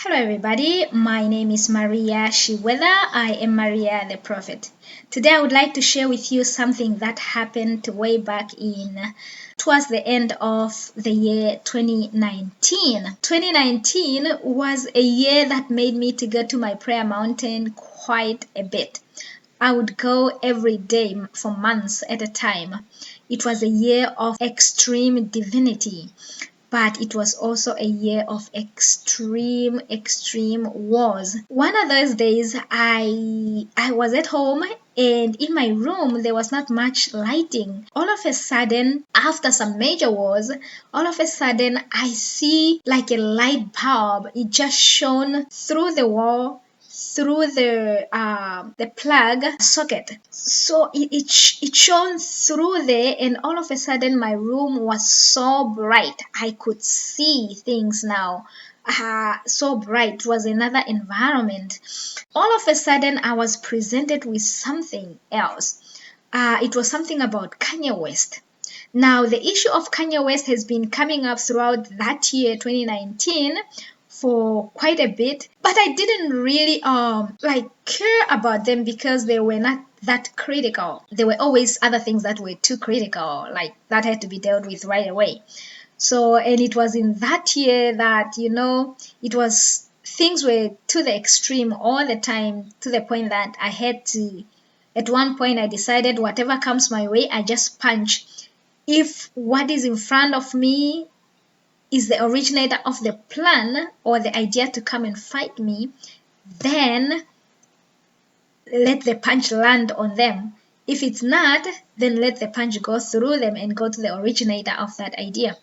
Hello, everybody. My name is Maria Shiweda. I am Maria the Prophet. Today, I would like to share with you something that happened way back towards the end of the year 2019. 2019 was a year that made me to go to my prayer mountain quite a bit. I would go every day for months at a time. It was a year of extreme divinity. But it was also a year of extreme wars. One of those days I was at home, and in my room there was not much lighting. All of a sudden, after some major wars, all of a sudden I see like a light bulb. It just shone through the wall, through the plug socket. So it shone through there, and all of a sudden my room was so bright. I could see things now. So bright. It was another environment. All of a sudden I was presented with something else. It was something about Kanye West. Now, the issue of Kanye West has been coming up throughout that year, 2019, for quite a bit, but I didn't really care about them because they were not that critical. There were always other things that were too critical, like that had to be dealt with right away. So, and it was in that year that it was things were to the extreme all the time, to the point that I had to, at one point I decided whatever comes my way, I just punch. If what is in front of me is the originator of the plan or the idea to come and fight me, then let the punch land on them. If it's not, then let the punch go through them and go to the originator of that idea.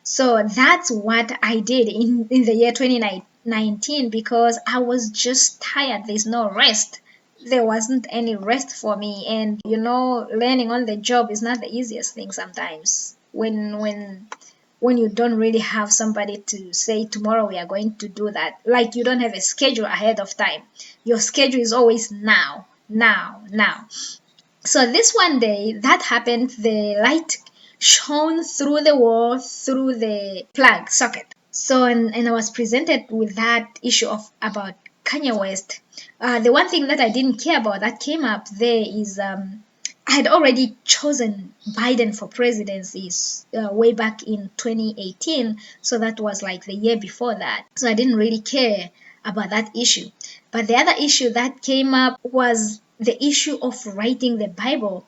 So that's what I did in the year 2019, because I was just tired. There's no rest. There wasn't any rest for me. And learning on the job is not the easiest thing sometimes. When you don't really have somebody to say tomorrow we are going to do that, like you don't have a schedule ahead of time. Your schedule is always now. So this one day that happened, the light shone through the wall, through the plug socket. So and I was presented with that issue about Kanye West. The one thing that I didn't care about that came up there is I had already chosen Biden for presidency way back in 2018. So that was like the year before that. So I didn't really care about that issue. But the other issue that came up was the issue of writing the Bible.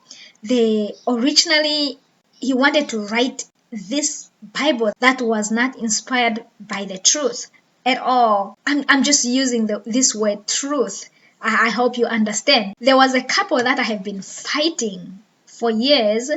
Originally, he wanted to write this Bible that was not inspired by the truth at all. I'm just using this word truth. I hope you understand. There was a couple that I have been fighting for years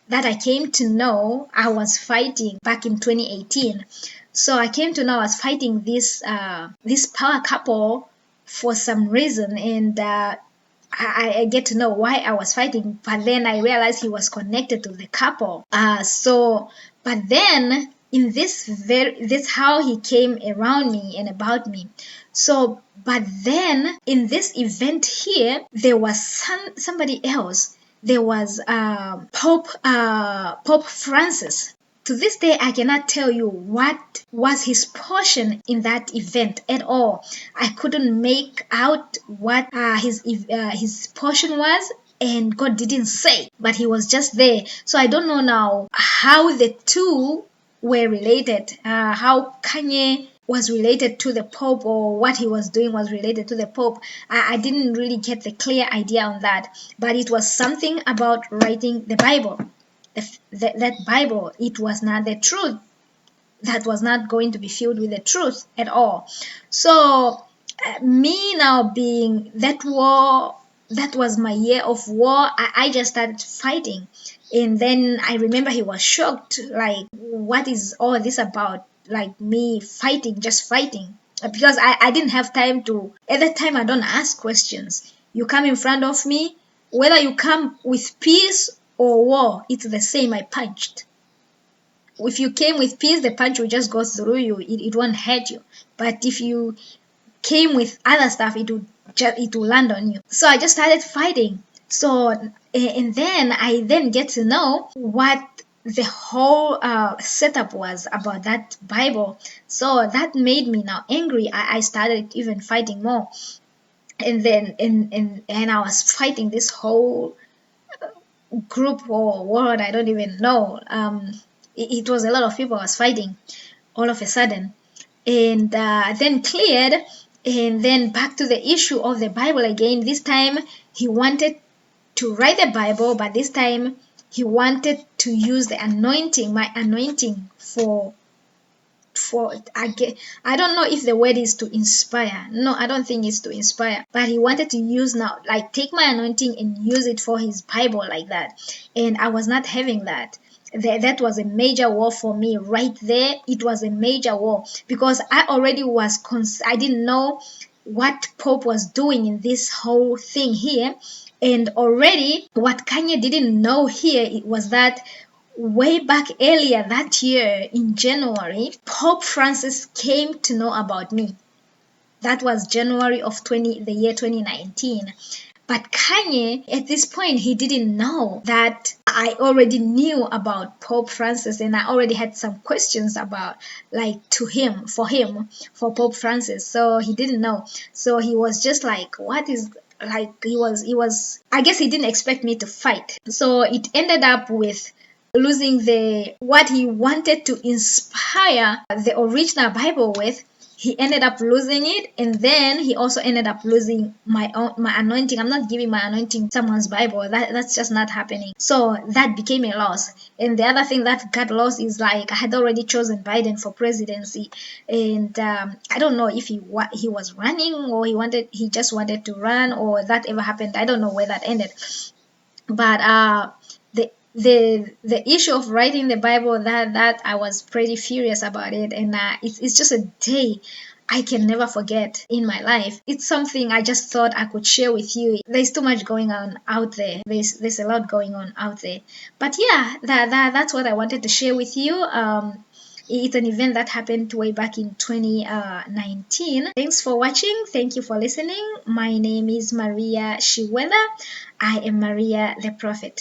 that I came to know I was fighting back in 2018. So I came to know I was fighting this power couple for some reason, and I get to know why I was fighting. But then I realized he was connected to the couple. But then in this how he came around me and about me. So, but then in this event here, there was somebody else. There was Pope Francis. To this day, I cannot tell you what was his portion in that event at all. I couldn't make out what his portion was, and God didn't say, but he was just there. So I don't know now how the two were related, how Kanye was related to the Pope, or what he was doing was related to the Pope. I didn't really get the clear idea on that, but it was something about writing the Bible. That Bible, it was not the truth. That was not going to be filled with the truth at all. So me now being that war, that was my year of war. I just started fighting. And then I remember he was shocked, like, what is all this about? Like me fighting, just fighting. Because I didn't have time to, at that time I don't ask questions. You come in front of me, whether you come with peace or war, it's the same. I punched. If you came with peace, the punch will just go through you. It won't hurt you. But if you came with other stuff, it will land on you. So I just started fighting. So and then I get to know what the whole setup was about that Bible. So that made me now angry. I started even fighting more. And then and I was fighting this whole group or world. I don't even know. It was a lot of people I was fighting all of a sudden. And then cleared. And then back to the issue of the Bible again. This time he wanted to write the Bible, but this time he wanted to use the anointing, my anointing, for I don't know if the word is to inspire. No, I don't think it's to inspire. But he wanted to use now, like take my anointing and use it for his Bible like that. And I was not having that. That was a major war for me right there. It was a major war because I already was I didn't know what Pope was doing in this whole thing here. And already what Kanye didn't know here it was that way back earlier that year in January, Pope Francis came to know about me. That was January of the year 2019. But Kanye, at this point, he didn't know that I already knew about Pope Francis and I already had some questions about, like, for Pope Francis. So he didn't know. So he was just like, what is, like, I guess he didn't expect me to fight. So it ended up with losing what he wanted to inspire the original Bible with. He ended up losing it, and then he also ended up losing my anointing. I'm not giving my anointing someone's Bible. That's just not happening. So that became a loss. And the other thing that got lost is, like, I had already chosen Biden for presidency, and I don't know if he was running or he just wanted to run, or that ever happened. I don't know where that ended. But the issue of writing the Bible, that I was pretty furious about it, and it's just a day I can never forget in my life. It's something I just thought I could share with you. There's too much going on out there. There's a lot going on out there. But yeah, that's what I wanted to share with you. It's an event that happened way back in 2019. Thanks for watching. Thank you for listening. My name is Maria Shiwela. I am Maria the Prophet.